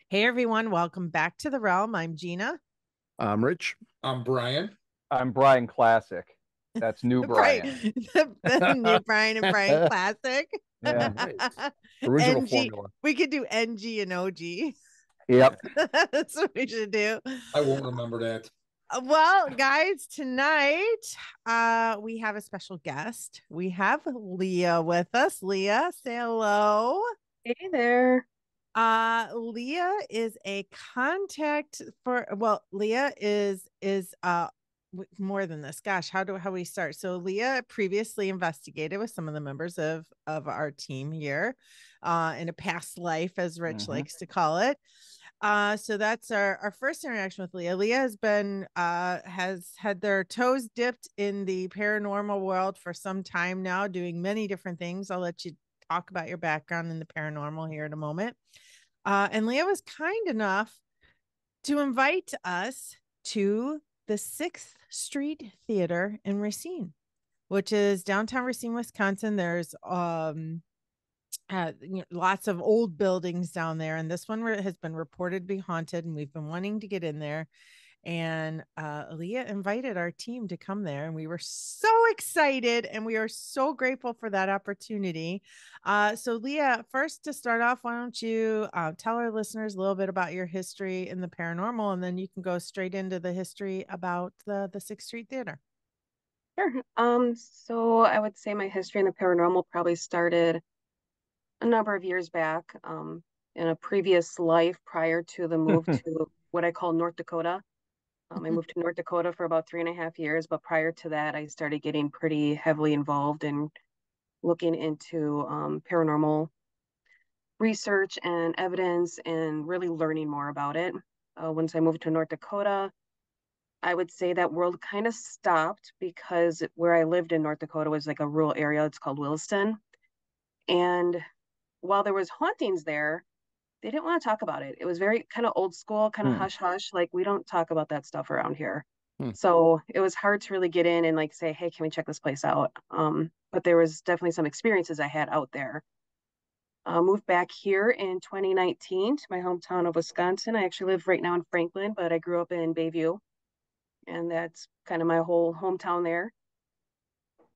Hey everyone, welcome back to the realm. I'm Gina. I'm Rich. I'm Brian. I'm Brian Classic. That's new Brian, Brian. the new Brian and Brian classic. Yeah. Nice. Original NG. formula. We could do NG and OG. Yep. That's what we should do. I won't remember that. Well, guys, tonight we have a special guest. We have Leah with us. Leah, say hello. Hey there. Leah is a contact for Leah is more than this. Gosh, how we start? So Leah previously investigated with some of the members of our team here, in a past life, as Rich hmm likes to call it. So that's our first interaction with Leah. Leah has had their toes dipped in the paranormal world for some time now, doing many different things. I'll let you talk about your background in the paranormal here in a moment. And Leah was kind enough to invite us to the Sixth Street Theater in Racine, which is downtown Racine, Wisconsin. There's lots of old buildings down there, and this one has been reported to be haunted, and we've been wanting to get in there. And Leah invited our team to come there, and we were so excited, and we are so grateful for that opportunity. So, Leah, first to start off, why don't you tell our listeners a little bit about your history in the paranormal, and then you can go straight into the history about the Sixth Street Theater. Sure. So I would say my history in the paranormal probably started a number of years back, in a previous life prior to the move to what I call North Dakota. I moved to North Dakota for about 3.5 years, but prior to that, I started getting pretty heavily involved in looking into paranormal research and evidence and really learning more about it. Once I moved to North Dakota, I would say that world kind of stopped because where I lived in North Dakota was like a rural area. It's called Williston. And while there was hauntings there, they didn't want to talk about it. It was very kind of old school, kind of Hmm. hush hush. Like we don't talk about that stuff around here. Hmm. So it was hard to really get in and like say, hey, can we check this place out? But there was definitely some experiences I had out there. Moved back here in 2019 to my hometown of Wisconsin. I actually live right now in Franklin, but I grew up in Bayview, and that's kind of my whole hometown there.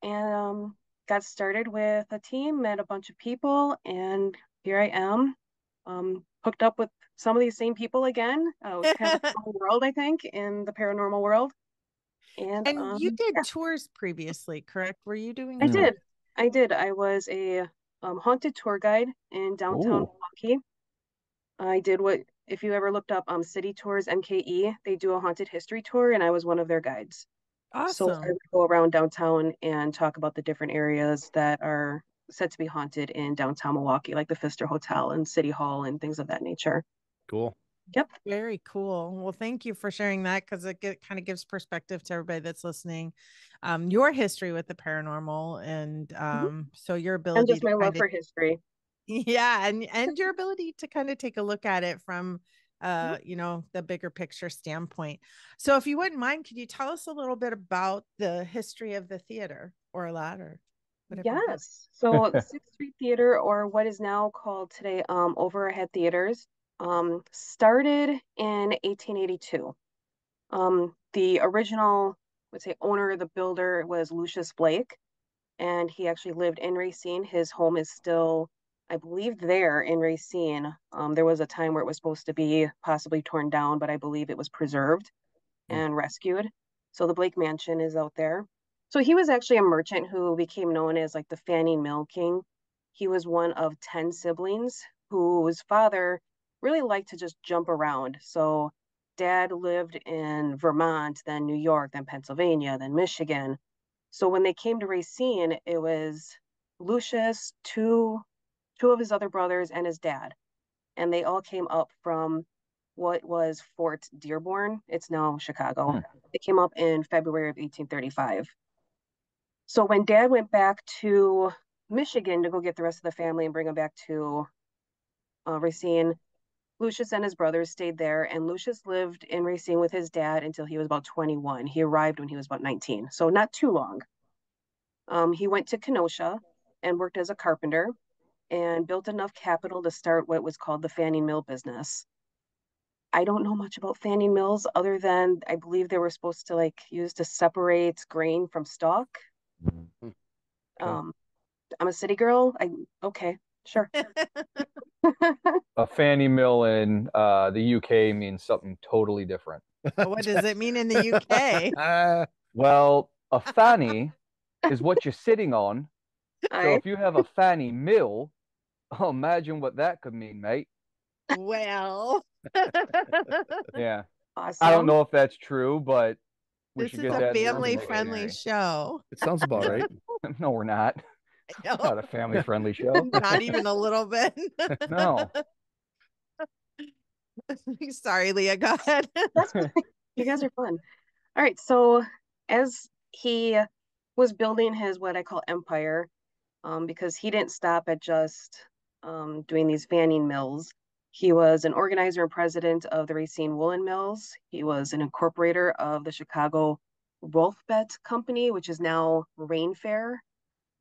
And got started with a team, met a bunch of people, and here I am, hooked up with some of these same people again. It's kind of a small world, I think, in the paranormal world. And And you did yeah, tours previously, correct? Were you doing I tours? Mm. did. I did. I was a haunted tour guide in downtown Ooh. Milwaukee. I did what, if you ever looked up City Tours MKE, they do a haunted history tour, and I was one of their guides. So I Awesome. would go around downtown and talk about the different areas that are said to be haunted in downtown Milwaukee, like the Pfister Hotel and City Hall and things of that nature. Cool. Yep. Very cool. Well, thank you for sharing that because kind of gives perspective to everybody that's listening. Your history with the paranormal and Mhm. so your And ability just to my love kind of for history. yeah, and your ability to kind of take a look at it from Mhm. the bigger picture standpoint. So if you wouldn't mind, could you tell us a little bit about the history of the theater or a lot or whatever you want? Yes. So Sixth Street Theater, or what is now called today Overhead Theaters, started in 1882. The original, would say, owner, the builder was Lucius Blake, and he actually lived in Racine. His home is still, I believe, there in Racine. There was a time where it was supposed to be possibly torn down, but I believe it was preserved Hmm. and rescued. So the Blake Mansion is out there. So he was actually a merchant who became known as like the Fanning Mill King. He was one of 10 siblings whose father really liked to just jump around. So dad lived in Vermont, then New York, then Pennsylvania, then Michigan. So when they came to Racine, it was Lucius, two of his other brothers, and his dad, and they all came up from what was Fort Dearborn. It's now Chicago. Hmm. They came up in February of 1835. So when Dad went back to Michigan to go get the rest of the family and bring them back to Racine, Lucius and his brothers stayed there, and Lucius lived in Racine with his dad until he was about 21. He arrived when he was about 19, so not too long. He went to Kenosha and worked as a carpenter and built enough capital to start what was called the Fanning Mill business. I don't know much about fanning mills other than I believe they were supposed to like use to separate grain from stalk. Okay. Um, I'm a city girl. Okay, sure. A fanny mill in the UK means something totally different. What does it mean in the UK? Well, a fanny is what you're sitting on. So I if you have a fanny mill, imagine what that could mean, mate. Well, Yeah. I don't awesome. know if that's true, but we this should is get a that in the family-friendly dictionary. show. It sounds about right. No, we're not. No, Not a family-friendly show. not even a little bit. No. Sorry, Leah, go ahead. That's fine. You guys are fun. All right, so as he was building his what I call empire, because he didn't stop at just doing these fanning mills. He was an organizer and president of the Racine Woolen Mills. He was an incorporator of the Chicago Wolfbet Company, which is now Rain Fair.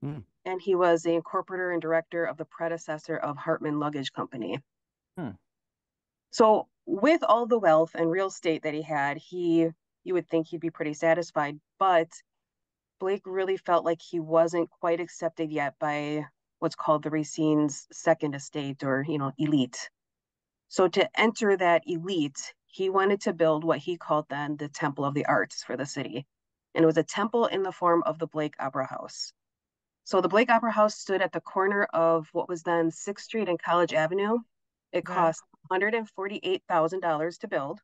Hmm. And he was the incorporator and director of the predecessor of Hartman Luggage Company. Hmm. So with all the wealth and real estate that he had, you would think he'd be pretty satisfied, but Blake really felt like he wasn't quite accepted yet by what's called the Racine's second estate or, elite. So to enter that elite, he wanted to build what he called then the Temple of the Arts for the city. And it was a temple in the form of the Blake Opera House. So the Blake Opera House stood at the corner of what was then 6th Street and College Avenue. It Okay. cost $148,000 to build,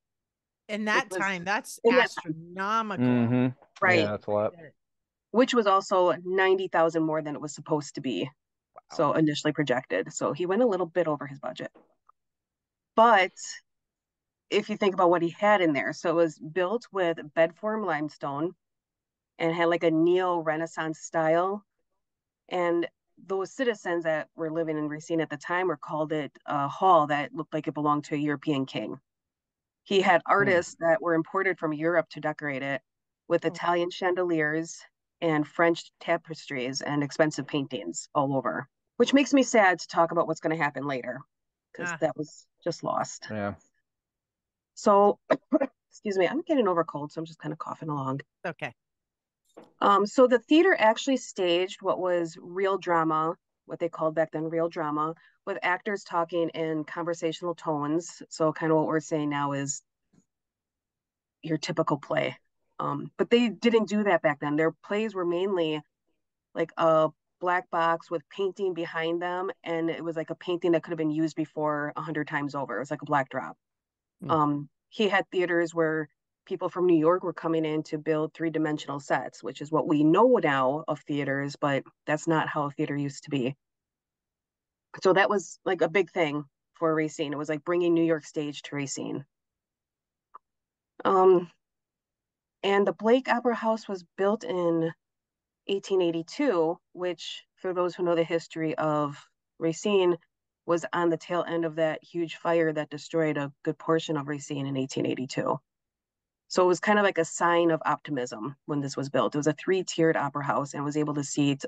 In which that was time, that's in that time, astronomical. Mm-hmm. right? Yeah, that's a lot. Which was also 90,000 more than it was supposed to be. Wow. So initially projected. So he went a little bit over his budget. But if you think about what he had in there, so it was built with bedform limestone and had like a neo-Renaissance style. And those citizens that were living in Racine at the time were called it a hall that looked like it belonged to a European king. He had artists that were imported from Europe to decorate it with Italian chandeliers and French tapestries and expensive paintings all over, which makes me sad to talk about what's going to happen later because Ah, that was just lost. Yeah. So, excuse me, I'm getting over cold, so I'm just kind of coughing along. okay. So the theater actually staged what was real drama, what they called back then real drama, with actors talking in conversational tones. So kind of what we're saying now is your typical play. But they didn't do that back then. Their plays were mainly like a black box with painting behind them, and it was like a painting that could have been used before 100 times over. It was like a black drop. He had theaters where people from New York were coming in to build three-dimensional sets, which is what we know now of theaters, but that's not how a theater used to be. So that was like a big thing for Racine. It was like bringing New York stage to Racine. Um, and the Blake Opera House was built in 1882, which, for those who know the history of Racine, was on the tail end of that huge fire that destroyed a good portion of Racine in 1882. So it was kind of like a sign of optimism when this was built. It was a three-tiered opera house and was able to seat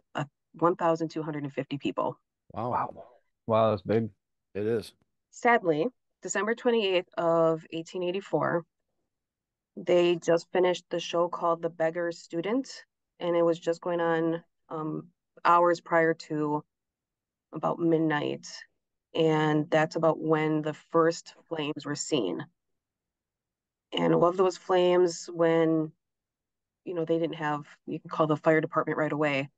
1,250 people. Wow. Wow. Wow, that's big. It is. Sadly, December 28th of 1884, they just finished the show called The Beggar's Student, and it was just going on hours prior to about midnight. And that's about when the first flames were seen. And above those flames, when they didn't have, you can call the fire department right away.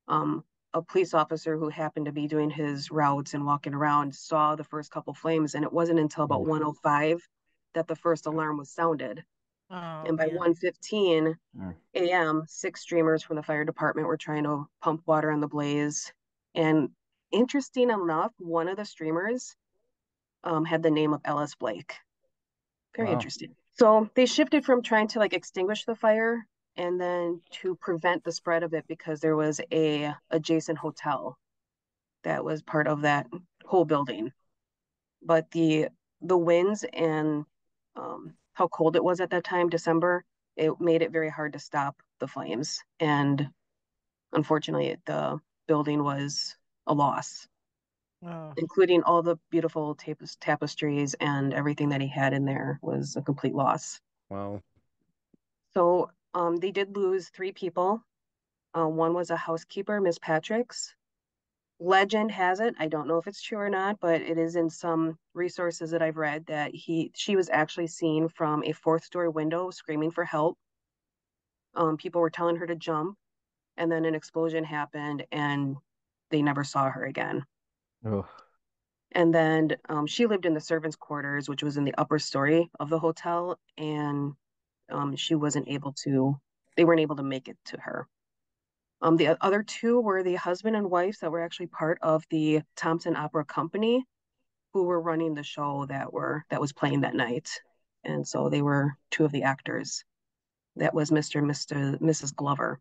Um, a police officer who happened to be doing his routes and walking around saw the first couple flames, and it wasn't until about 1:05 that the first alarm was sounded. Oh, And by man. 1:15 a.m., 6 streamers from the fire department were trying to pump water on the blaze. And interesting enough, one of the streamers had the name of Ellis Blake. Very Wow. interesting. So they shifted from trying to like extinguish the fire and then to prevent the spread of it because there was a adjacent hotel that was part of that whole building. But the winds and how cold it was at that time, December, it made it very hard to stop the flames. And unfortunately, the building was a loss. Oh. including all the beautiful tapestries and everything that he had in there was a complete loss. Wow. So they did lose 3 people. One was a housekeeper, Miss Patrick's. Legend has it, I don't know if it's true or not, but it is in some resources that I've read that she was actually seen from a 4th-story window screaming for help. People were telling her to jump, and then an explosion happened, and they never saw her again. Ugh. And then she lived in the servants' quarters, which was in the upper story of the hotel, and she wasn't able to. They weren't able to make it to her. The other 2 were the husband and wife that were actually part of the Thompson Opera Company, who were running the show that was playing that night, and so they were 2 of the actors. That was Mrs. Glover,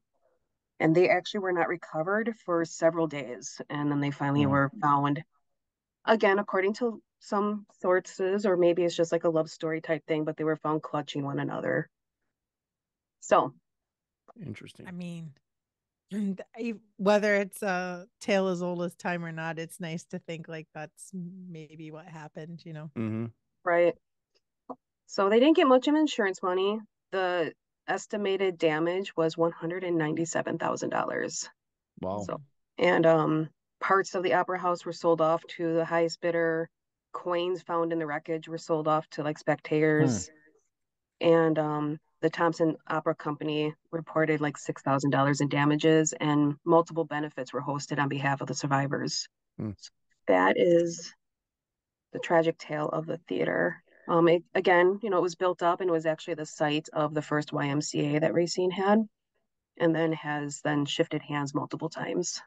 and they actually were not recovered for several days, and then they finally were found again, according to some sources, or maybe it's just like a love story type thing, but they were found clutching one another. So, Interesting. I mean, whether it's a tale as old as time or not, it's nice to think like that's maybe what happened, you know? Mm-hmm. right. So they didn't get much of insurance money. The estimated damage was $197,000. Wow. So, and parts of the opera house were sold off to the highest bidder. Coins found in the wreckage were sold off to like spectators. And the Thompson Opera Company reported like $6,000 in damages, and multiple benefits were hosted on behalf of the survivors. Hmm. So that is the tragic tale of the theater. Again, it was built up and it was actually the site of the first YMCA that Racine had, and then has then shifted hands multiple times.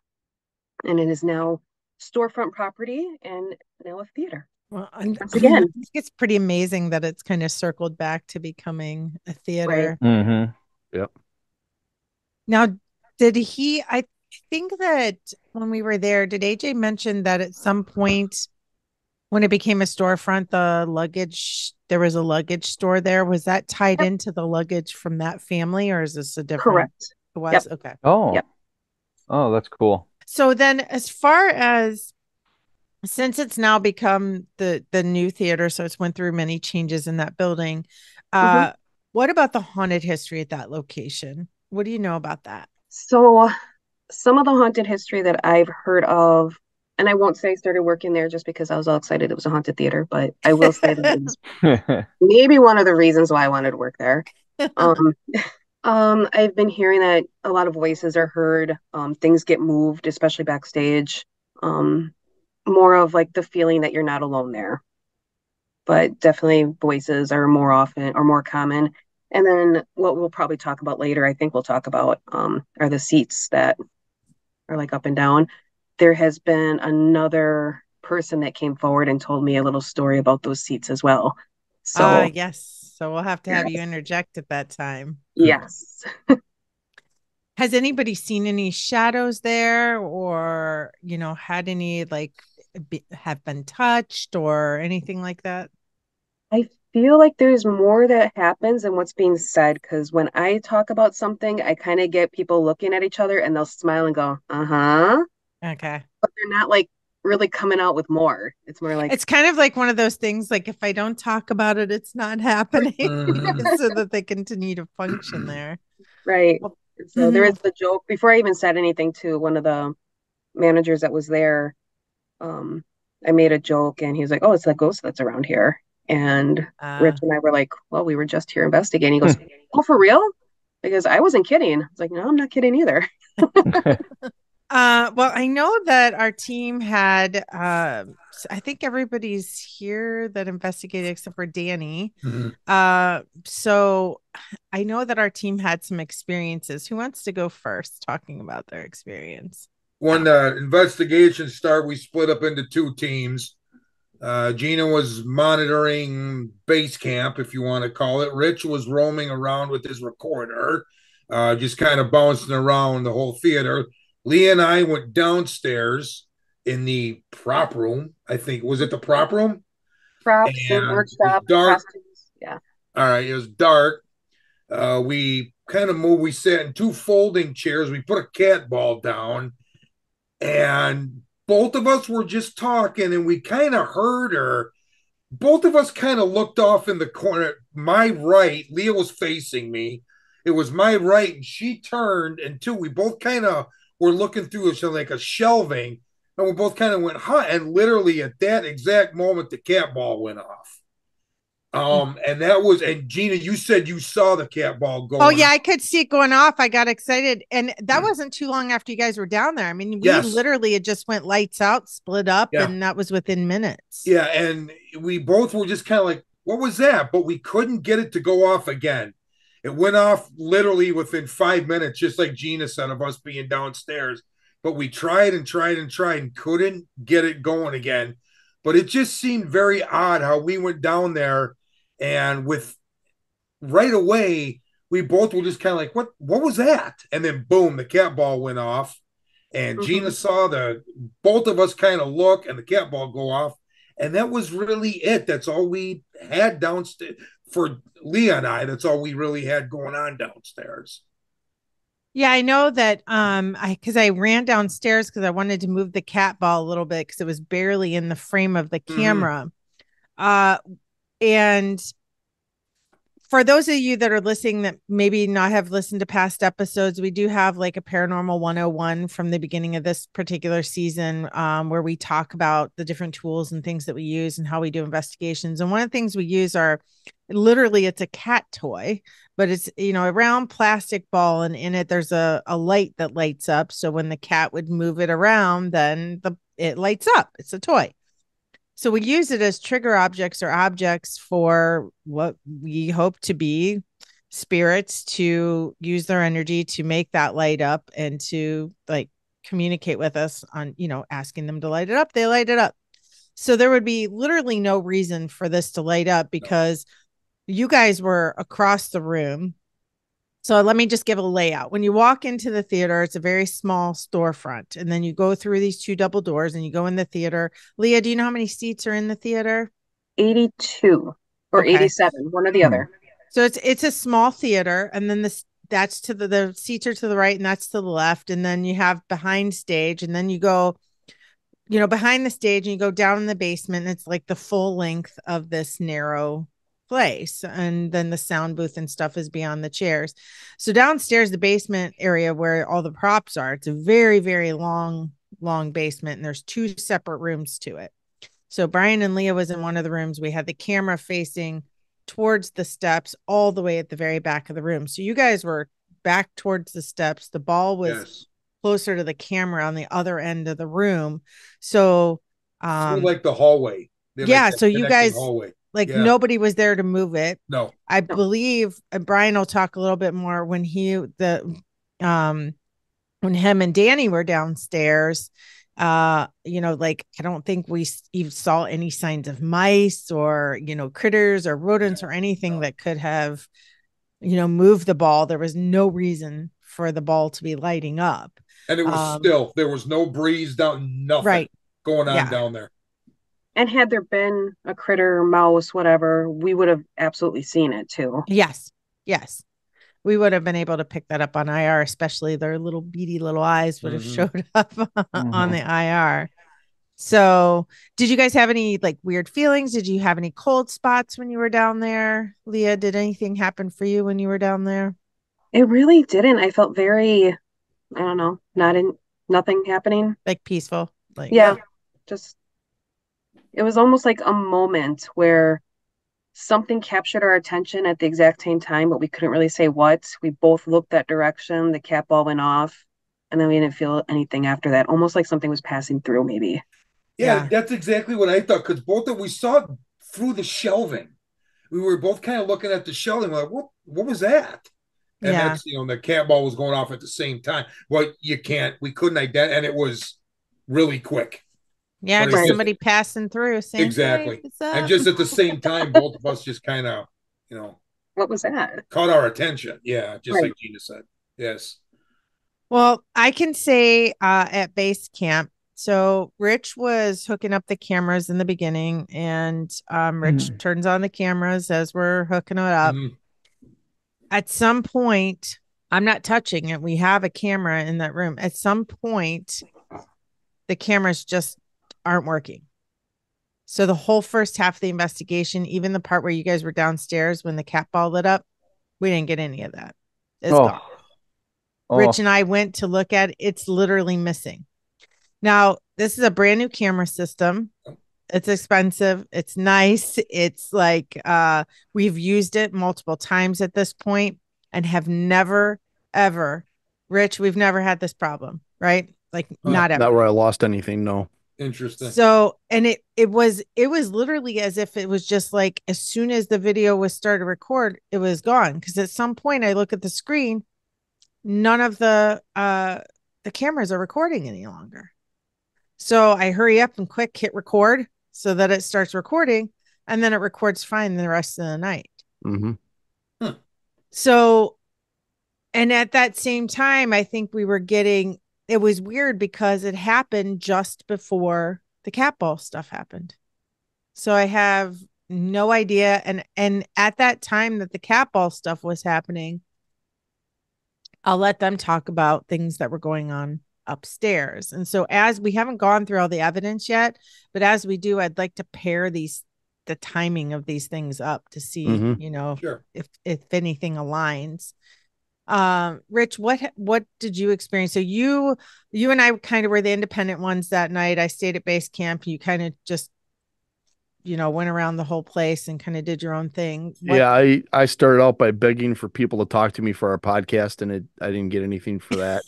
And it is now storefront property and now a theater. Well, Once I again, think it's pretty amazing that it's kind of circled back to becoming a right. theater. Mm-hmm. Yep. Now, I think that when we were there, did AJ mention that at some point when it became a storefront, there was a luggage store there? Was that tied Yep, into the luggage from that family, or is this a different? correct. It Yep, was okay. Oh, yep. oh, that's cool. So then, as far as since it's now become the new theater, so it's went through many changes in that building. hmm What about the haunted history at that location? What do you know about that? So some of the haunted history that I've heard of, and I won't say I started working there just because I was all excited it was a haunted theater, but I will say that it was maybe one of the reasons why I wanted to work there. Um, I've been hearing that a lot of voices are heard, things get moved, especially backstage. Um, More of like the feeling that you're not alone there, but definitely voices are more often or more common. And then what we'll probably talk about later, I think we'll talk about are the seats that are like up and down. There has been another person that came forward and told me a little story about those seats as well. So, Yes. So we'll have to have you interject at that time. yes. Has anybody seen any shadows there, or had any have been touched or anything like that? I feel like there's more that happens than what's being said because when I talk about something, I kind of get people looking at each other and they'll smile and go, uh-huh. Okay. But they're not like really coming out with more. It's more like, It's kind of like one of those things, like if I don't talk about it, it's not happening. Mhm. So that they continue to function there. right. Well, So there is the joke. Before I even said anything to one of the managers that was there, um, I made a joke and he was like, oh, it's that ghost that's around here. And Rich and I were like, well, we were just here investigating. He goes, oh, for real? Because I wasn't kidding. I was like, no, I'm not kidding either. Well, I know that our team had, I think everybody's here that investigated except for Danny. Mhm. So I know that our team had some experiences. Who wants to go first talking about their experience? When the investigation started, we split up into 2 teams. Gina was monitoring base camp, if you want to call it. Rich was roaming around with his recorder, just kind of bouncing around the whole theater. Leah and I went downstairs in the prop room. I think, was it the prop room? Props and And it was workshop, dark. costumes. Yeah. All right, it was dark. We kind of moved. We sat in 2 folding chairs. We put a cat ball down, and both of us were just talking and we kind of heard her. Both of us kind of looked off in the corner. My right, Leah was facing me. It was my right, and she turned, and two, we both kind of were looking through like a shelving, and we both kind of went, huh? And literally at that exact moment, the cat ball went off. And that was, and Gina, you said you saw the cat ball going. Oh yeah, I could see it going off. I got excited, and that wasn't too long after you guys were down there. I mean, we literally it just went lights out, split up, and that was within minutes. Yeah, and we both were just kind of like, "What was that?" But we couldn't get it to go off again. It went off literally within 5 minutes, just like Gina said of us being downstairs. But we tried and tried and tried and couldn't get it going again. But it just seemed very odd how we went down there, and with right away, we both were just kind of like, what was that? And then boom, the cat ball went off. And Gina saw both of us kind of look and the cat ball go off. And that was really it. That's all we had downstairs for Leah and I. That's all we really had going on downstairs. Yeah, I know that because I ran downstairs because I wanted to move the cat ball a little bit because it was barely in the frame of the camera. And for those of you that are listening that maybe not have listened to past episodes, we do have like a Paranormal 101 from the beginning of this particular season where we talk about the different tools and things that we use and how we do investigations. And one of the things we use are literally it's a cat toy, but it's, you know, a round plastic ball, and in it there's a light that lights up. So when the cat would move it around, then it lights up. It's a toy. So we use it as trigger objects or objects for what we hope to be spirits to use their energy to make that light up and to like communicate with us on, you know, asking them to light it up. They light it up. So there would be literally no reason for this to light up because you guys were across the room. So let me just give a layout. When you walk into the theater, it's a very small storefront. And then you go through these two double doors and you go in the theater. Leah, do you know how many seats are in the theater? 82 or 87, one or the other. So it's a small theater. And then that's to the seats are to the right and that's to the left. And then you have behind stage. And then you go, you know, behind the stage and you go down in the basement. And it's like the full length of this narrow place, and then the sound booth and stuff is beyond the chairs. So downstairs, the basement area where all the props are, it's a very, very long basement, and there's two separate rooms to it. So Brian and Leah was in one of the rooms. We had the camera facing towards the steps all the way at the very back of the room. So you guys were back towards the steps. The ball was closer to the camera on the other end of the room. So like the hallway. So you guys hallway. Nobody was there to move it. No, I believe Brian will talk a little bit more when when him and Danny were downstairs. You know, like I don't think we even saw any signs of mice or, you know, critters or rodents or anything that could have, you know, moved the ball. There was no reason for the ball to be lighting up. And it was still, there was no breeze down, nothing going on down there. And had there been a critter, mouse, whatever, we would have absolutely seen it too. Yes. We would have been able to pick that up on IR, especially their little beady little eyes would have showed up on the IR. So did you guys have any like weird feelings? Did you have any cold spots when you were down there? Leah, did anything happen for you when you were down there? It really didn't. I felt very, I don't know, nothing happening. Like peaceful. Like just it was almost like a moment where something captured our attention at the exact same time, but we couldn't really say what. We both looked that direction. The cat ball went off, and then we didn't feel anything after that. Almost like something was passing through, maybe. Yeah, that's exactly what I thought. Because both we saw it through the shelving. We were both kind of looking at the shelving, like, what was that? And that's, you know, the cat ball was going off at the same time. Well, we couldn't identify, and it was really quick. Yeah, but just somebody passing through. Exactly. And just at the same time, both of us just kind of, you know. What was that? Caught our attention. Yeah, just like Gina said. Yes. Well, I can say at base camp, so Rich was hooking up the cameras in the beginning, and Rich turns on the cameras as we're hooking it up. At some point, I'm not touching it. We have a camera in that room. At some point, the cameras just aren't working. So the whole first half of the investigation, even the part where you guys were downstairs when the cat ball lit up, we didn't get any of that. It's gone. Rich and I went to look at it. It's literally missing. Now, this is a brand new camera system. It's expensive. It's nice. It's like we've used it multiple times at this point and have never, ever, Rich, we've never had this problem, right? Like not ever. Not where I lost anything, no. Interesting. So, and it was literally as if it was just like as soon as the video was started to record, it was gone. Because at some point I look at the screen, none of the cameras are recording any longer. So I hurry up and quick hit record so that it starts recording, and then it records fine the rest of the night. Mm-hmm. So, and at that same time, I think we were getting, it was weird because it happened just before the cat ball stuff happened. So I have no idea. And at that time that the cat ball stuff was happening, I'll let them talk about things that were going on upstairs. And so as we haven't gone through all the evidence yet, but as we do, I'd like to pair the timing of these things up to see, you know, Sure. if anything aligns. Rich, what did you experience? So you and I kind of were the independent ones that night. I stayed at base camp. You kind of just, you know, went around the whole place and kind of did your own thing. Yeah, I started out by begging for people to talk to me for our podcast, and I didn't get anything for that.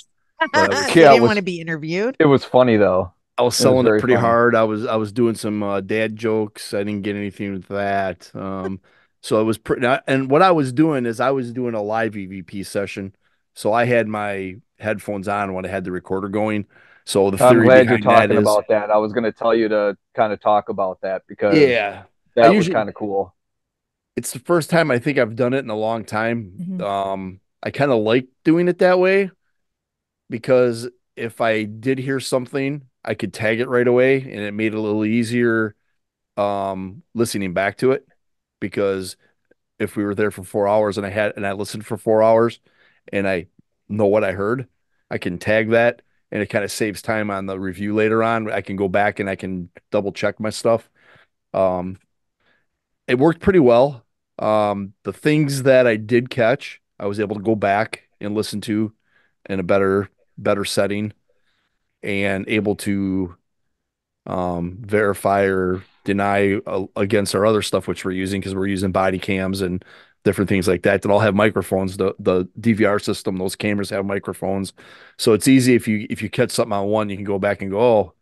But They didn't want to be interviewed. It was funny though. I was selling it pretty funny. hard. I was doing some dad jokes. I didn't get anything with that. So it was pretty. And what I was doing is I was doing a live EVP session. So I had my headphones on when I had the recorder going. So the I'm theory glad you're behind that talking is, about that. I was going to tell you to kind of talk about that because yeah, that was kind of cool. It's the first time I think I've done it in a long time. Mm-hmm. I kind of like doing it that way because if I did hear something, I could tag it right away, and it made it a little easier listening back to it. Because if we were there for 4 hours and I listened for 4 hours and I know what I heard, I can tag that, and it kind of saves time on the review later on. I can go back and I can double check my stuff. Um, it worked pretty well. The things that I did catch, I was able to go back and listen to in a better setting, and able to verify or deny against our other stuff which we're using, because we're using body cams and different things like that all have microphones. The DVR system, those cameras have microphones, so it's easy if you catch something on one, you can go back and go, oh,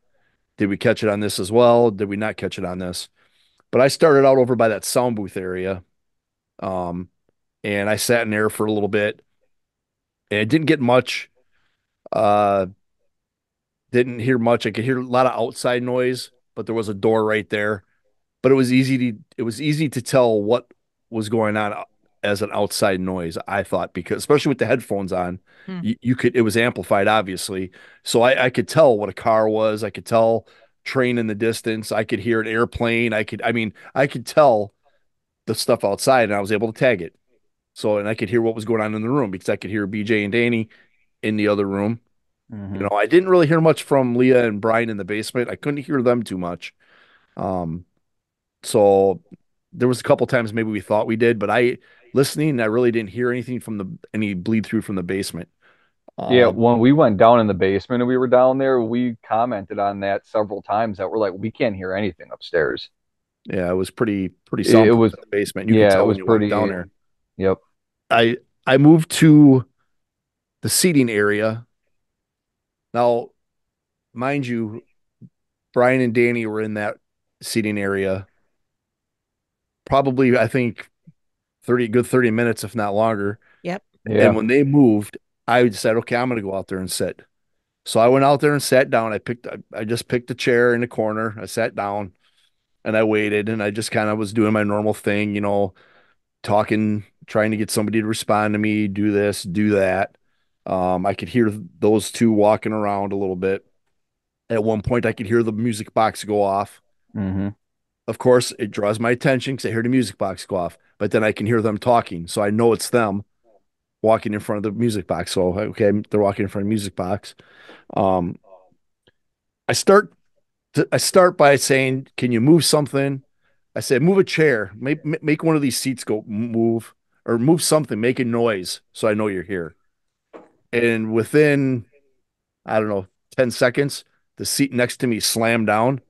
did we catch it on this as well? Did we not catch it on this? But I started out over by that sound booth area, um, and I sat in there for a little bit, and it didn't get much. Uh, didn't hear much. I could hear a lot of outside noise, but there was a door right there. But it was easy to tell what was going on as an outside noise, I thought, because especially with the headphones on, you could, it was amplified, obviously. So I could tell what a car was. I could tell train in the distance. I could hear an airplane. I could tell the stuff outside, and I was able to tag it. So, and I could hear what was going on in the room because I could hear BJ and Danny in the other room. You know, I didn't really hear much from Leah and Brian in the basement. I couldn't hear them too much. So there was a couple times maybe we thought we did, but listening, I really didn't hear anything from any bleed through from the basement. Yeah, when we went down in the basement and we were down there, we commented on that several times that we're like, we can't hear anything upstairs. Yeah, it was pretty It soundproof was, in the basement. You could yeah, it tell when was you pretty, went down there. yep. I moved to the seating area. Now, mind you, Brian and Danny were in that seating area probably, I think, 30 minutes, if not longer. Yep. Yeah. And when they moved, I said, okay, I'm going to go out there and sit. So I went out there and sat down. I just picked a chair in the corner. I sat down and I waited, and I just kind of was doing my normal thing, you know, talking, trying to get somebody to respond to me, do this, do that. I could hear those two walking around a little bit. At one point, I could hear the music box go off. Mm-hmm. Of course, it draws my attention because I hear the music box go off, but then I can hear them talking. So I know it's them walking in front of the music box. So, okay, they're walking in front of the music box. Um, I start I start by saying, "Can you move something?" I said, "Move a chair. Make one of these seats go move or move something, make a noise so I know you're here." And within, I don't know, 10 seconds, the seat next to me slammed down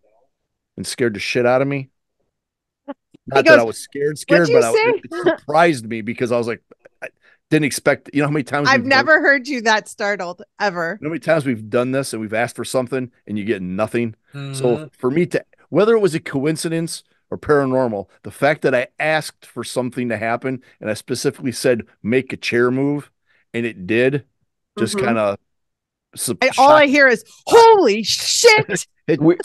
and scared the shit out of me. He Not that I goes, was scared, "What'd scared, you but say?" it surprised me because I was like, I didn't expect, you know how many times I've we've done never heard you that startled ever. You know how many times we've done this and we've asked for something and you get nothing? So Mhm. for me to, whether it was a coincidence or paranormal, the fact that I asked for something to happen and I specifically said, make a chair move, and it did, just Mm-hmm. kind of All I shocked. hear is, "Holy shit!" We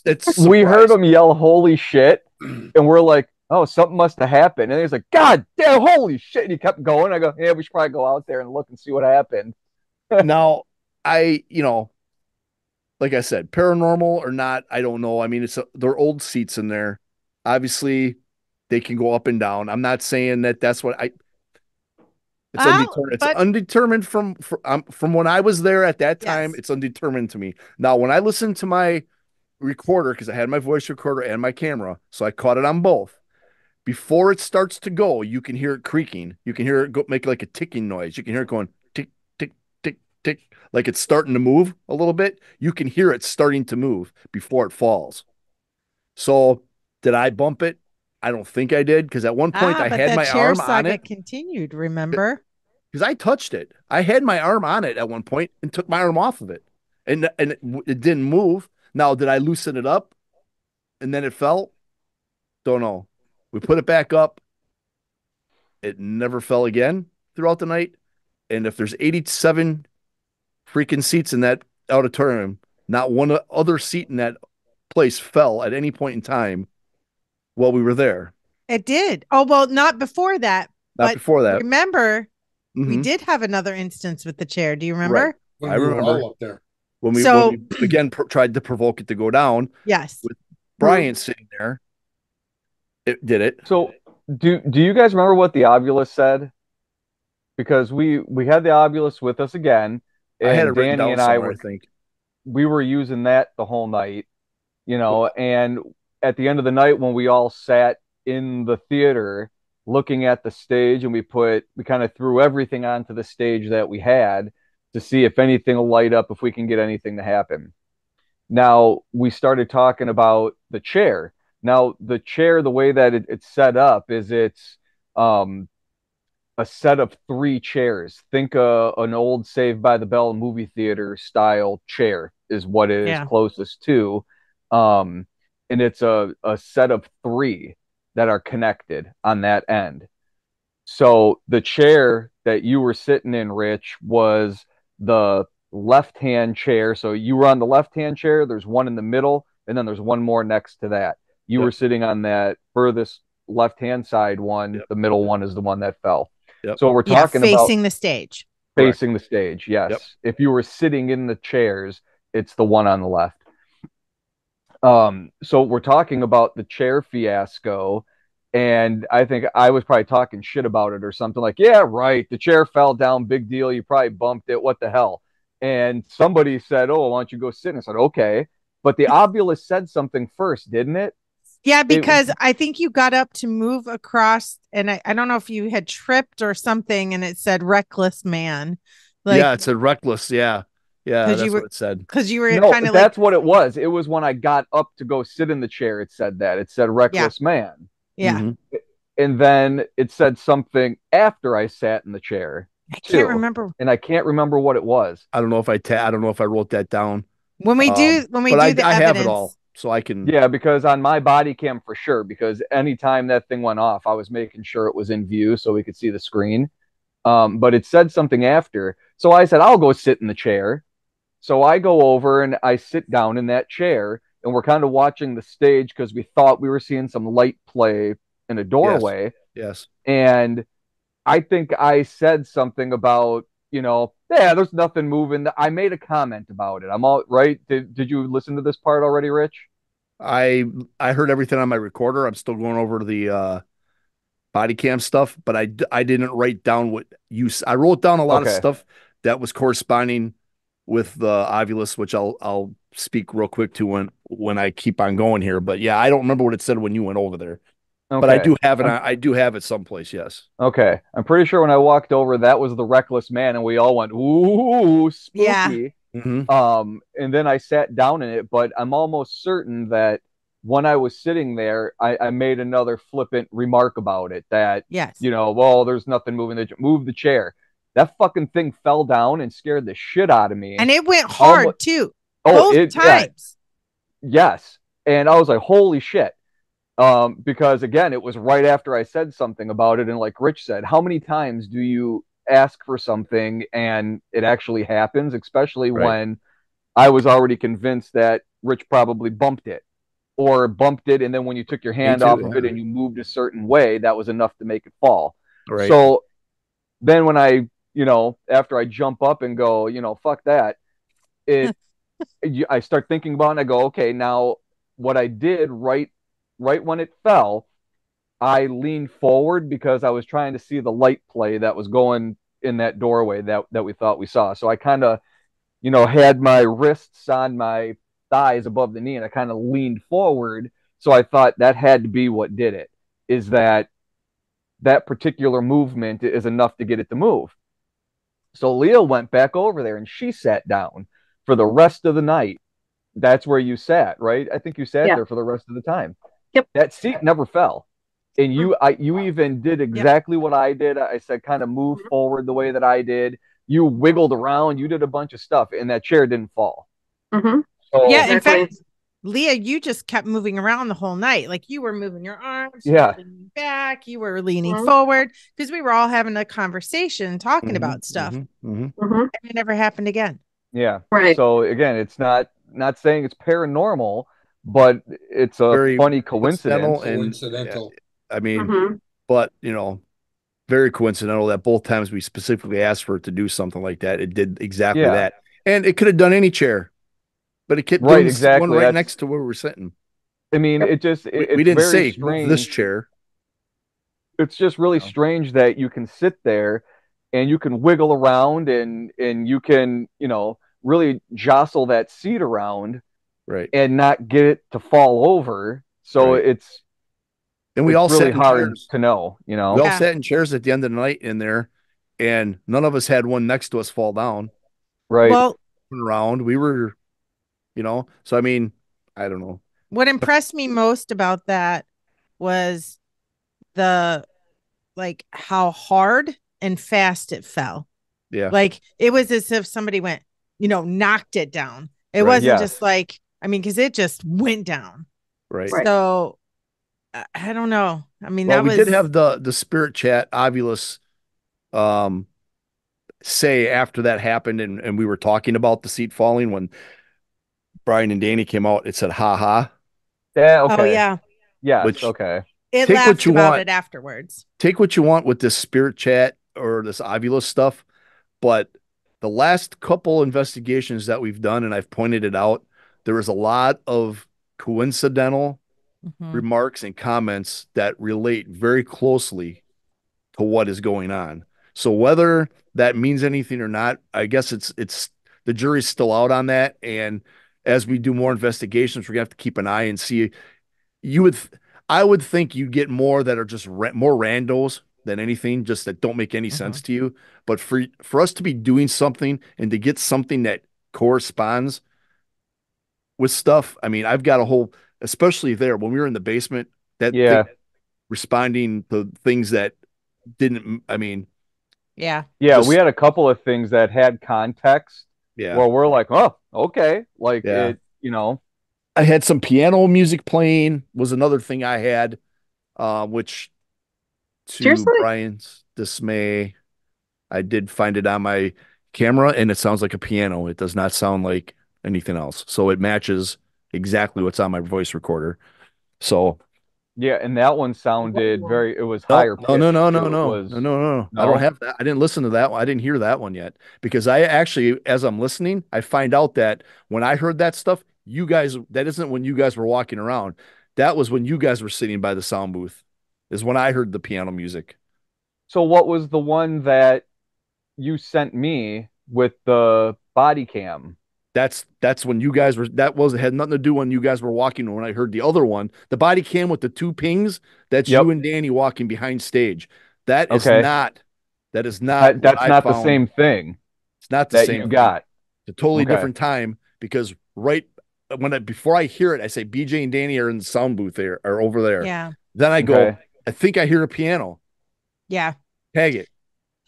It's we heard surprised. him yell "Holy shit," and we're like, "Oh, something must have happened." And he's like, "God damn, holy shit!" And he kept going. I go, "Yeah, we should probably go out there and look and see what happened." Now, like I said, paranormal or not, I don't know. I mean, they're old seats in there. Obviously, they can go up and down. I'm not saying that that's what I It's Oh, undetermined. It's but undetermined from when I was there at that time. yes, It's undetermined to me. Now, when I listened to my recorder, because I had my voice recorder and my camera, so I caught it on both. Before it starts to go, you can hear it creaking. You can hear it go make like a ticking noise. You can hear it going tick, tick, tick, tick, like it's starting to move a little bit. You can hear it starting to move before it falls. So, did I bump it? I don't think I did because at one point I but had that my chair arm on saga it continued. Remember? because I touched it. I had my arm on it at one point and took my arm off of it, and it didn't move. Now, did I loosen it up and then it fell? Don't know. We put it back up. It never fell again throughout the night. And if there's 87 freaking seats in that auditorium, not one other seat in that place fell at any point in time while we were there. It did. Oh, well, not before that, Not but before that. remember, we Hmm. did have another instance with the chair. Do you Right. remember? When I we were remember all up there. when So, we again tried to provoke it to go down yes. with Brian sitting there. It did it. So, do you guys remember what the Ovilus said? Because we had the Ovilus with us again, I had it and written Danny down and I somewhere, were I think. we were using that the whole night, and at the end of the night when we all sat in the theater looking at the stage and we kind of threw everything onto the stage that we had to see if anything will light up, if we can get anything to happen. Now we started talking about the chair. Now the chair, the way that it's set up is it's um a set of three chairs. Think an old Saved by the Bell movie theater style chair is what it is Yeah. closest to. Um, and it's a set of three that are connected on that end. So the chair that you were sitting in, Rich, was the left hand chair. So you were on the left hand chair, there's one in the middle, and then there's one more next to that. You were Yep. sitting on that furthest left hand side one. Yep. The middle one is the one that fell. Yep. So we're Yeah, talking about facing the stage. Correct. facing the stage. Yep. Yes. If you were sitting in the chairs, it's the one on the left. So we're talking about the chair fiasco, and I think I was probably talking shit about it or something like, yeah, right, the chair fell down, big deal, you probably bumped it, what the hell? And somebody said, oh, why don't you go sit? And I said, okay. But the Obulus said something first, didn't it? Yeah, It because I think you got up to move across, and I don't know if you had tripped or something, and it said "reckless man," like Yeah, it said reckless. Yeah. Yeah, because that's what it said. you were no, kind of like, that's what it was. It was when I got up to go sit in the chair, it said that. It said yeah, reckless man. yeah. Hmm. And then it said something after I sat in the chair I can't too, remember and I can't remember what it was. I don't know if I wrote that down. when we But do the I have it all, evidence. so I can. Yeah, because on my body cam for sure, because anytime that thing went off, I was making sure it was in view so we could see the screen. But it said something after, so I said I'll go sit in the chair. So I go over and I sit down in that chair, and we're kind of watching the stage because we thought we were seeing some light play in a Yes. doorway, Yes. and I think I said something about, yeah, there's nothing moving. I made a comment about it. I'm all right. Did you listen to this part already, Rich? I I heard everything on my recorder. I'm still going over the body cam stuff, but I didn't write down what I wrote down a lot of Okay. stuff that was corresponding with the Ovilus, which I'll speak real quick to when I keep on going here. But yeah, I don't remember what it said when you went over there. But I Okay. do have it. I do have it someplace. Yes. Okay. I'm pretty sure when I walked over, that was the reckless man, and we all went, ooh, Yeah. spooky. Hmm. And then I sat down in it, but I'm almost certain that when I was sitting there, I made another flippant remark about it that, Yes. well, there's nothing moving. Move the chair. That fucking thing fell down and scared the shit out of me. And it went Almost. hard too. Oh, Both yeah, times. yes. And I was like, holy shit. Because again, it was right after I said something about it. And like Rich said, how many times do you ask for something and it actually happens, especially Right. when I was already convinced that Rich probably bumped it or bumped it. And then when you took your Me hand too. off of it Yeah. and you moved a certain way, that was enough to make it fall. Right. So then when I, after I jump up and go, fuck that, it, I start thinking about it and I go, okay, now what I did right when it fell, I leaned forward because I was trying to see the light play that was going in that doorway that we thought we saw. So I kind of, had my wrists on my thighs above the knee and I kind of leaned forward. So I thought that had to be what did it, is that particular movement is enough to get it to move. So Leah went back over there and she sat down for the rest of the night. That's where you sat, right? I think you sat Yeah. there for the rest of the time. Yep. That seat never fell. And you even did Yep. exactly what I did. I said, kind of move forward the way that I did. You wiggled around. You did a bunch of stuff, and that chair didn't fall. Mm-hmm. So Yeah. In Exactly. fact, Leah, you just kept moving around the whole night. Like you were moving your arms, you were yeah, leaning back, you were leaning Mm-hmm. forward because we were all having a conversation talking Hmm. about stuff. Hmm. Mm-hmm. And it never happened again. yeah. Right. So again, it's not saying it's paranormal, but it's a Very funny coincidental, coincidence. and Coincidental. I mean, Mm-hmm. but very coincidental that both times we specifically asked for it to do something like that, it did exactly Yeah, that, and it could have done any chair, but it kept right. doing one Exactly. right That's. next to where we were sitting. I mean, Yep. We it's didn't very say move this strange. chair. It's just really strange that you can sit there and you can wiggle around and you can really jostle that seat around Right. and not get it to fall over. So Right. it's And we it's all really sat in hard chairs. to know, We all Yeah. sat in chairs at the end of the night in there, and none of us had one next to us fall down. right? Well, Around, we were, so I mean, I don't know. what impressed me most about that was the like how hard and fast it fell. Yeah. Like it was as if somebody went, knocked it down. It Right. wasn't Yes. just like, I mean, because it just went down. Right. Right. So I don't know. I mean, Well, that we did was have the spirit chat Ovulus um say after that happened, and we were talking about the seat falling when Brian and Danny came out, it said ha ha, Yeah. oh Okay. yeah. Yes. which Okay. It take what laughed you about want, it afterwards. take what you want with this spirit chat or this Ovulus stuff, but the last couple investigations that we've done, and I've pointed it out, there is a lot of coincidental Mhm. remarks and comments that relate very closely to what is going on. So whether that means anything or not, I guess it's the jury's still out on that. And as we do more investigations, we're gonna have to keep an eye and see. You would, I would think you get more that are just more randos than anything, just that don't make any Mhm. sense to you. But for us to be doing something and to get something that corresponds with stuff, I mean, I've got a whole, especially there when we were in the basement, that thing Yeah. responding to things that didn't, I mean, Yeah. Yeah. We just had a couple of things that had context yeah, where we're like, oh, okay, like yeah. it, you know. I had some piano music playing was another thing I had, which to Seriously? Brian's dismay, I did find it on my camera and it sounds like a piano. It does not sound like anything else. So it matches exactly what's on my voice recorder. So Yeah, and that one sounded Whoa. very, it was no, higher no, no, pitched no, no, too. It no, no, was, no, no. I don't no. have that. I didn't listen to that one. I didn't hear that one yet because I actually, as I'm listening, I find out that when I heard that stuff, you guys, that isn't when you guys were walking around. That was when you guys were sitting by the sound booth, is when I heard the piano music. So what was the one that you sent me with the body cam? That's when you guys were that was had nothing to do when you guys were walking when I heard the other one. The body cam with the two pings, that's Yep. you and Danny walking behind stage. That is Okay. not that is not what That's I not the found. same thing It's not the that same you thing. got. It's a totally Okay. different time because right before I hear it, I say BJ and Danny are in the sound booth there or over there. Yeah. Then I go, Okay. I think I hear a piano. Yeah. Tag it.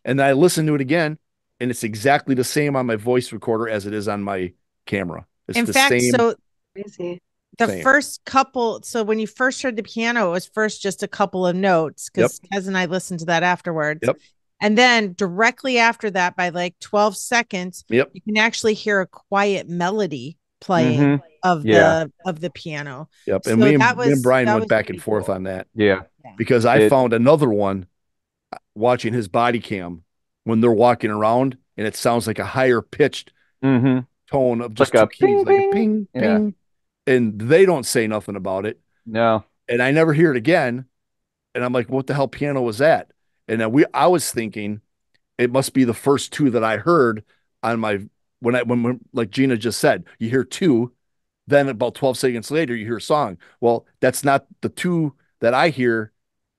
And then I listen to it again, and it's exactly the same on my voice recorder as it is on my camera. It's In the fact, same, so Crazy. the same. first couple, so when you first heard the piano, it was first just a couple of notes Yep. because Kez and I listened to that afterwards. Yep. And then directly after that, by like 12 seconds, Yep. you can actually hear a quiet melody playing Mhm. of Yeah. the piano. Yep. And So me and Brian that went was back and pretty forth cool. on that Yeah. Yeah. because I It. found another one watching his body cam when they're walking around, and it sounds like a higher pitched Mhm. tone of Like just two a keys, ping like a ping. ping, Yeah. ping. And they don't say nothing about it. No. And I never hear it again. And I'm like, what the hell piano was that? And then I was thinking it must be the first two that I heard on my when like Gina just said, you hear two, then about 12 seconds later you hear a song. Well, that's not the two that I hear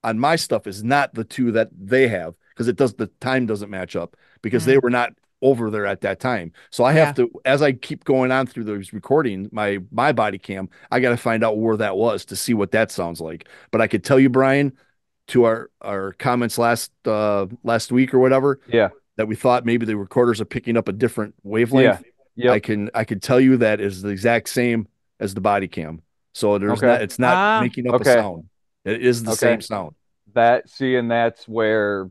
on my stuff is not the two that they have because the time doesn't match up because they Mm. were not over there at that time. So I have Yeah. to as I keep going on through those recordings, my body cam, I got to find out where that was to see what that sounds like. But I could tell you, Brian, to our comments last week or whatever Yeah. that we thought maybe the recorders are picking up a different Yeah. wavelength. Yep. I can tell you that is the exact same as the body cam. So Okay. it's not Ah, making up a Okay. sound. It is the Okay. same sound. And that's where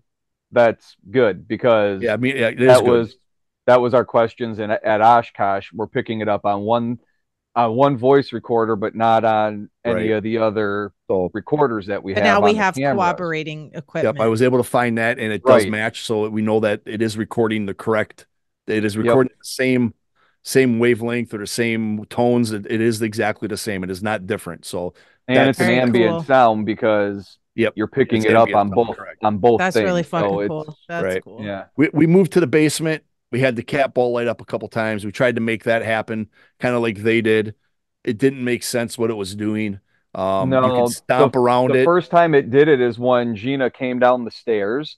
that's good Yeah, because I mean yeah, it is that good. was that was our questions and at Oshkosh we're picking it up on one voice recorder but not on any Right. of the other So recorders that we but now have we on the have cameras. cooperating yep, I equipment. was able to find that and it does Right. match. So we know that it is recording the correct, it is Yep. recording the same wavelength or the same tones. It is exactly the same. It is not different. So And it's an that's Very ambient cool. sound because yep, you're picking it's it up ambient sound, correct. on both That's really things. fucking So it's cool. That's Right. cool. yeah. We moved to the basement. We had the cat ball light up a couple times. We tried to make that happen, kind of like they did. It didn't make sense what it was doing. You could No, stomp around the it. first time it did it is when Gina came down the stairs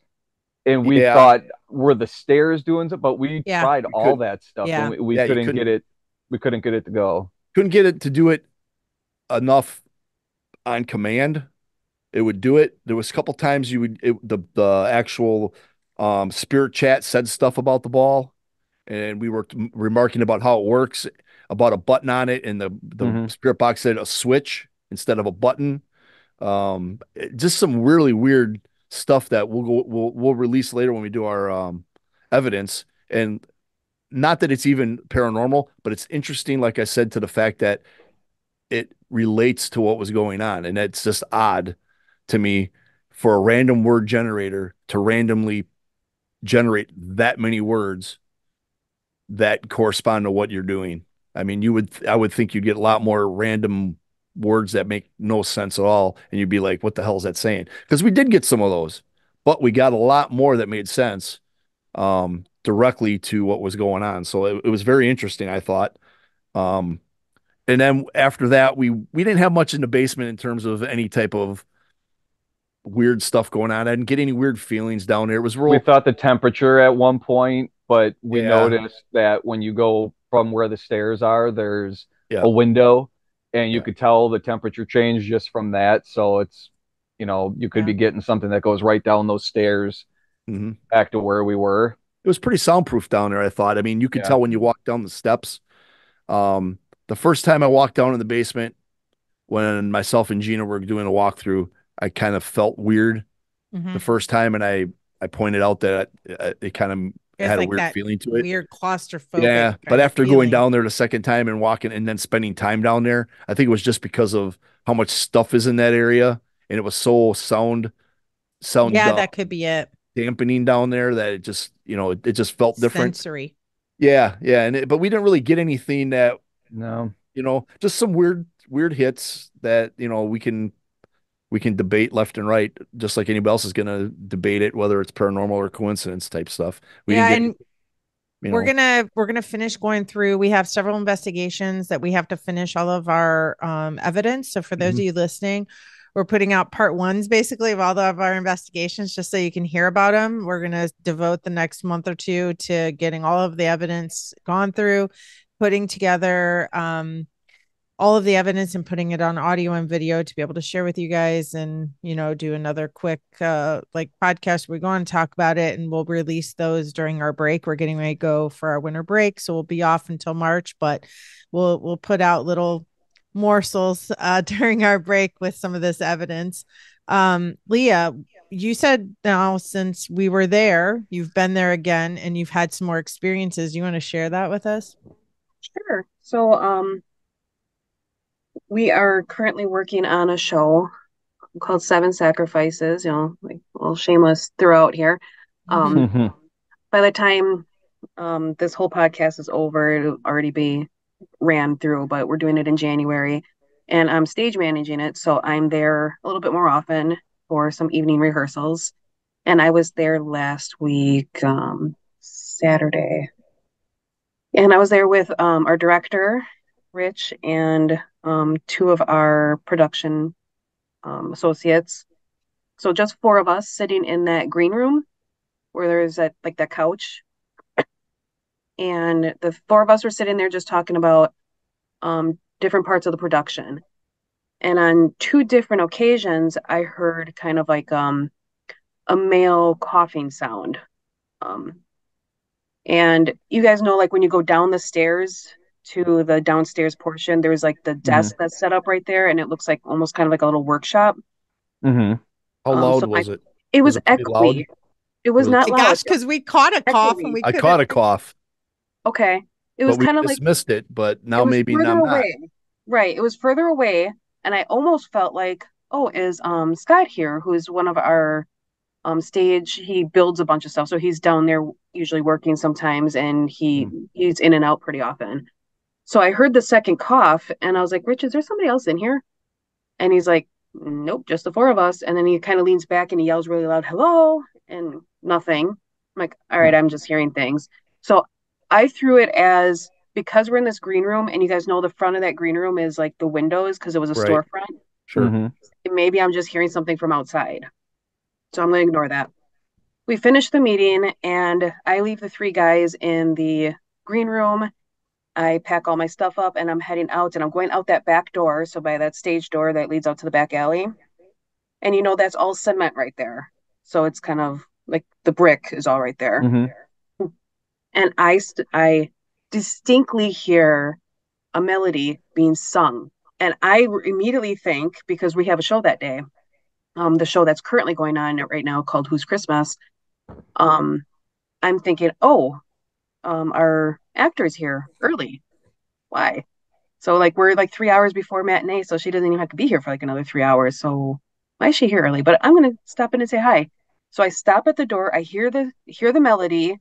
and we Yeah, thought were the stairs doing it, but we Yeah. tried you all could. that stuff and Yeah. we Yeah, you couldn't get it to go. couldn't get it to do it enough on command. It would do it. There was a couple times the actual spirit chat said stuff about the ball, and we were remarking about how it works, about a button on it, and the Hmm. spirit box said a switch instead of a button. Just some really weird stuff that we'll release later when we do our evidence. And not that it's even paranormal, but it's interesting, like I said, to the fact that it relates to what was going on. And it's just odd to me for a random word generator to randomly generate that many words that correspond to what you're doing. I mean, I would think you'd get a lot more random words that make no sense at all. And you'd be like, what the hell is that saying? Because we did get some of those, but we got a lot more that made sense directly to what was going on. So it was very interesting, I thought. Um, and then after that, we didn't have much in the basement in terms of any type of weird stuff going on. I didn't get any weird feelings down there. It was We real, thought the temperature at one point, but we yeah, noticed that when you go from where the stairs are, there's yeah, a window and you yeah. could tell the temperature change just from that. So it's, you could Yeah. be getting something that goes right down those stairs Hmm. back to where we were. It was pretty soundproof down there, I thought. I mean, you could Yeah. tell when you walked down the steps. Um, the first time I walked down in the basement, when myself and Gina were doing a walkthrough, I kind of felt weird the Hmm. first time, and I pointed out that it kind of It's had a like weird that feeling to it. weird claustrophobic Yeah, but kind of after going feeling. down there the second time and walking and then spending time down there, I think it was just because of how much stuff is in that area, and it was so sound Yeah, that could be it. dampening down there that it just felt different. Sensory. Yeah, yeah, but we didn't really get anything that No. just some weird hits that we can debate left and right, just like anybody else is going to debate it, whether it's paranormal or coincidence type stuff. We didn't Yeah, get and You We're know, gonna finish going through. We have several investigations that we have to finish all of our evidence. So for those of Mhm. you listening, we're putting out part ones basically of all of our investigations just so you can hear about them. We're gonna devote the next month or two to getting all of the evidence gone through, putting together all of the evidence and putting it on audio and video to be able to share with you guys, and do another quick like podcast. We're going to talk about it and we'll release those during our break. We're getting ready to go for our winter break, so we'll be off until March, but we'll put out little morsels during our break with some of this evidence. Leah, you said now since we were there, you've been there again and you've had some more experiences. You want to share that with us? Sure. So, we are currently working on a show called Seven Sacrifices, like a little shameless throughout here. Um, by the time this whole podcast is over, it'll already be ran through, but we're doing it in January and I'm stage managing it. So I'm there a little bit more often for some evening rehearsals. And I was there last week, Saturday. And I was there with our director, Rich, and two of our production associates. So just four of us sitting in that green room where there's that couch. And the four of us were sitting there just talking about different parts of the production. And on two different occasions, I heard kind of like a male coughing sound. Um, and you guys know, like when you go down the stairs to the downstairs portion, there's like the Mhm. desk that's set up right there, and it looks like almost kind of like a little workshop. Mhm. how loud So was it? it Was was it pretty loud? echoey. It was Was it? not My loud. gosh, because we caught a cough and Echoey. we I caught couldn't. a cough, Okay. It but was we kind of like dismissed it. But it now was maybe further I'm not. away. Right. It was further away, and I almost felt like, oh, is Scott here, who is one of our stage. He builds a bunch of stuff, so he's down there usually working sometimes, and Mm. he's in and out pretty often. So I heard the second cough, and I was like, Rich, is there somebody else in here? And he's like, nope, just the four of us. And then he kind of leans back and he yells really loud, hello, and nothing. I'm like, all right, I'm just hearing things. So I threw it as, because we're in this green room, and you guys know the front of that green room is like the windows because it was a Right. storefront. Sure. Mhm. Maybe I'm just hearing something from outside. So I'm going to ignore that. We finish the meeting, and I leave the three guys in the green room. I pack all my stuff up and I'm heading out, and I'm going out that back door. So by that stage door that leads out to the back alley. And that's all cement right there. So it's kind of like the brick is all right there. Mhm. And I distinctly hear a melody being sung. And I immediately think, because we have a show that day, the show that's currently going on right now called Who's Christmas, um, I'm thinking, oh, our actor's here early. Why? So like we're like 3 hours before matinee, so she doesn't even have to be here for like another 3 hours. So why is she here early? But I'm gonna stop in and say hi. So I stop at the door. I hear the melody.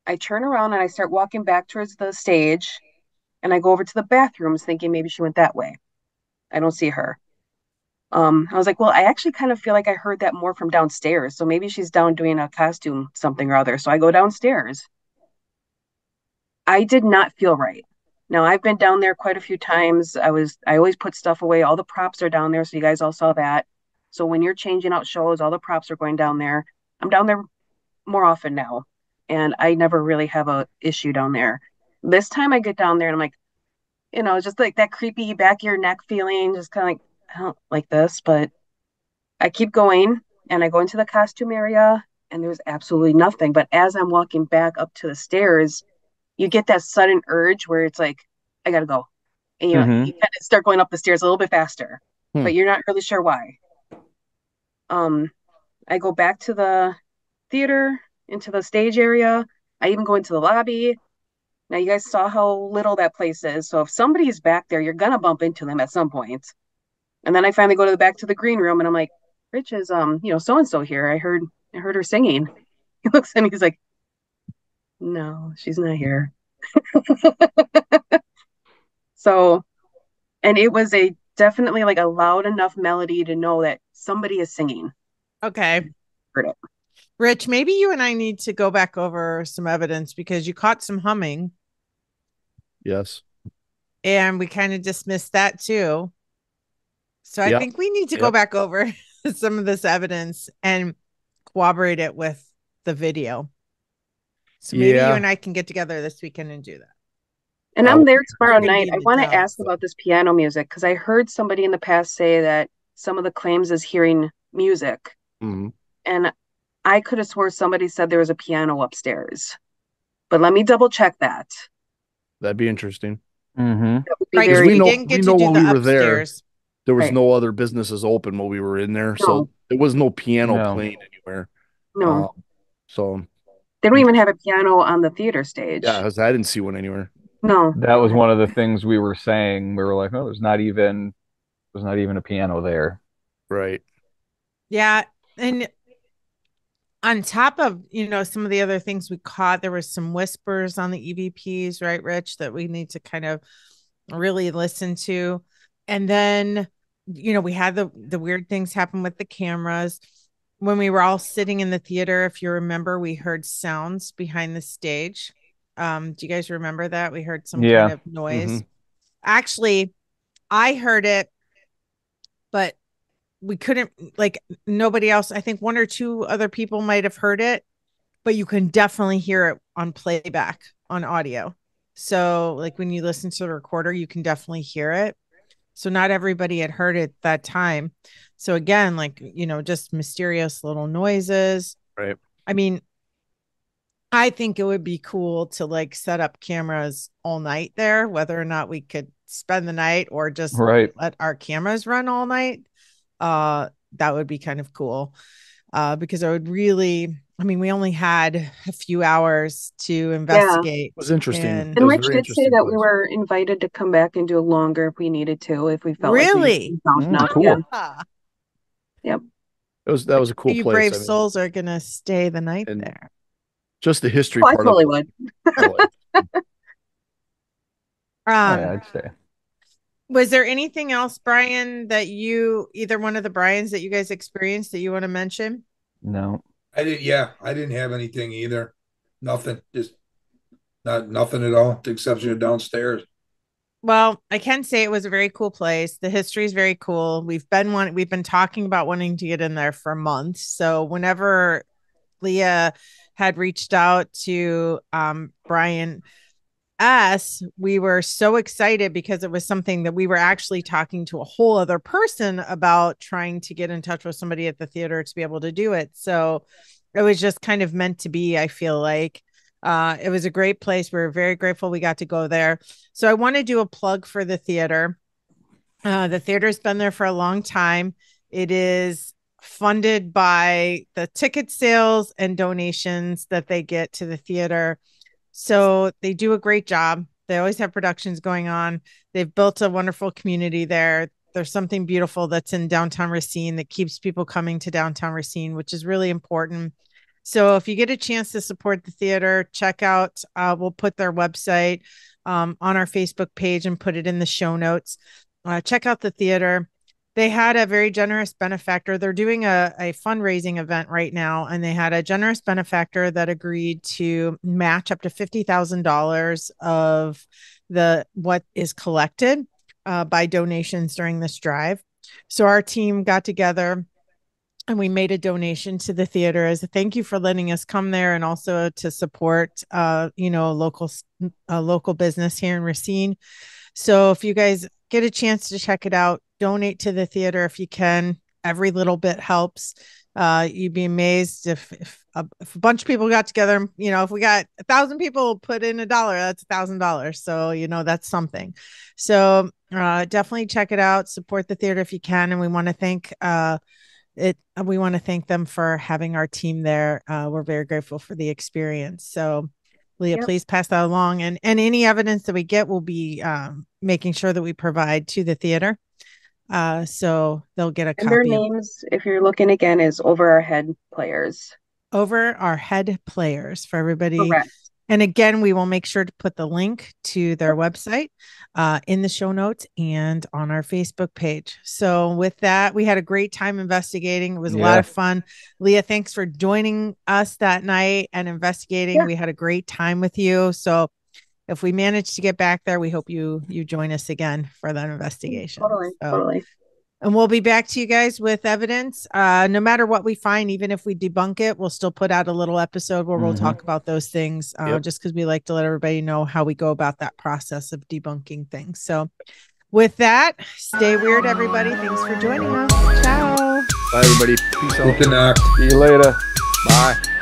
I turn around and I start walking back towards the stage, and I go over to the bathrooms, thinking maybe she went that way. I don't see her. I was like, well, I actually kind of feel like I heard that more from downstairs. So maybe she's down doing a costume something or other. So I go downstairs. I did not feel right. Now, I've been down there quite a few times. I always put stuff away. All the props are down there, so you guys all saw that. So when you're changing out shows, all the props are going down there. I'm down there more often now, and I never really have a issue down there. This time I get down there and I'm like, just like that creepy back of your neck feeling, just kind of like, I don't like this, but I keep going, and I go into the costume area, and there's absolutely nothing. But as I'm walking back up to the stairs, you get that sudden urge where it's like, I gotta go. And you Mhm. kind of start going up the stairs a little bit faster, Hmm. but you're not really sure why. Um, I go back to the theater, into the stage area. I even go into the lobby. Now you guys saw how little that place is. So if somebody's back there, you're gonna bump into them at some point. And then I finally go to the back to the green room, and I'm like, Rich is so and so here. I heard her singing. He looks and he's like, no, she's not here. So, and it was a definitely like a loud enough melody to know that somebody is singing. Okay. Heard it. Rich, maybe you and I need to go back over some evidence because you caught some humming Yes. and we kind of dismissed that too. So I Yep. think we need to go Yep. back over some of this evidence and corroborate it with the video. So maybe you Yeah. and I can get together this weekend and do that. And I'm there tomorrow You're going to night. be I into want to town. ask about this piano music because I heard somebody in the past say that some of the claims is hearing music. Mhm. And I could have swore somebody said there was a piano upstairs. But let me double check that. That'd be interesting. Mm-hmm. That would be Right. Because So very we didn't we get to know do when the we were there, upstairs. there was right. no other businesses open while we were in there, so No, there was no piano No. playing anywhere. no. So They don't even interesting. have a piano on the theater Yeah, stage. 'cause I didn't see one anywhere. No. That was one of the things we were saying. We were like, oh, there's not even a piano there. Right. Yeah. And on top of, some of the other things we caught, there was some whispers on the EVPs, right, Rich, that we need to kind of really listen to. And then, we had the weird things happen with the cameras. When we were all sitting in the theater, if you remember, we heard sounds behind the stage. Do you guys remember that? We heard some kind Yeah. of noise. Mhm. Actually, I heard it, but we couldn't, like, nobody else. I think one or two other people might have heard it, but you can definitely hear it on playback on audio. So, like, when you listen to the recorder, you can definitely hear it. So not everybody had heard it that time. So again, like, just mysterious little noises. Right. I mean, I think it would be cool to like set up cameras all night there, whether or not we could spend the night or just Right. let our cameras run all night. That would be kind of cool. Because I would really, I mean, we only had a few hours to Yeah. investigate. It was interesting. It And And was a Rich very did say interesting that we place. were invited to come back and do longer if we needed to, if we felt like really, we found enough. Yeah. Cool. Yep. That was a cool you place. brave I mean, souls are going to stay the night and there. just the history Oh, I part of totally it. would. Really. Oh, yeah, Um, I'd say. Was there anything else, Brian, that either one of the Brians that you guys experienced that you want to mention? No. I didn't have anything either. Nothing. Just nothing at all, with the exception of downstairs. Well, I can say it was a very cool place. The history is very cool. We've been talking about wanting to get in there for months. So whenever Leah had reached out to Brian we were so excited because it was something that we were actually talking to a whole other person about, trying to get in touch with somebody at the theater to be able to do it. So it was just kind of meant to be, I feel like. It was a great place. We were very grateful we got to go there. So I want to do a plug for the theater. The theater's been there for a long time. It is funded by the ticket sales and donations that they get to the theater. So they do a great job. They always have productions going on. They've built a wonderful community there. There's something beautiful that's in downtown Racine that keeps people coming to downtown Racine, which is really important. So if you get a chance to support the theater, check out, we'll put their website on our Facebook page and put it in the show notes. Check out the theater. They had a very generous benefactor. They're doing a fundraising event right now, and they had a generous benefactor that agreed to match up to $50,000 of what is collected by donations during this drive. So our team got together and we made a donation to the theater as a thank you for letting us come there, and also to support local business here in Racine. So if you guys get a chance to check it out, donate to the theater if you can. Every little bit helps. You'd be amazed if a bunch of people got together. If we got 1,000 people put in $1, that's $1,000. So that's something. So definitely check it out. Support the theater if you can, and we want to thank we want to thank them for having our team there. We're very grateful for the experience. So Leah, Yep. please pass that along. And any evidence that we get, will be making sure that we provide to the theater. So they'll get a And their copy of names, if you're looking again, is Over Our Head Players. Over Our Head Players for everybody Correct. And again, we will make sure to put the link to their website in the show notes and on our Facebook page. So with that, we had a great time investigating. It was a lot of fun. Leah, thanks for joining us that night and investigating. We had a great time with you. So if we manage to get back there, we hope you join us again for that investigation. Totally. And we'll be back to you guys with evidence. No matter what we find, even if we debunk it, we'll still put out a little episode where we'll talk about those things, just because we like to let everybody know how we go about that process of debunking things. So with that, stay weird, everybody. Thanks for joining us. Ciao. Bye, everybody. Peace out. Good night. See you later. Bye.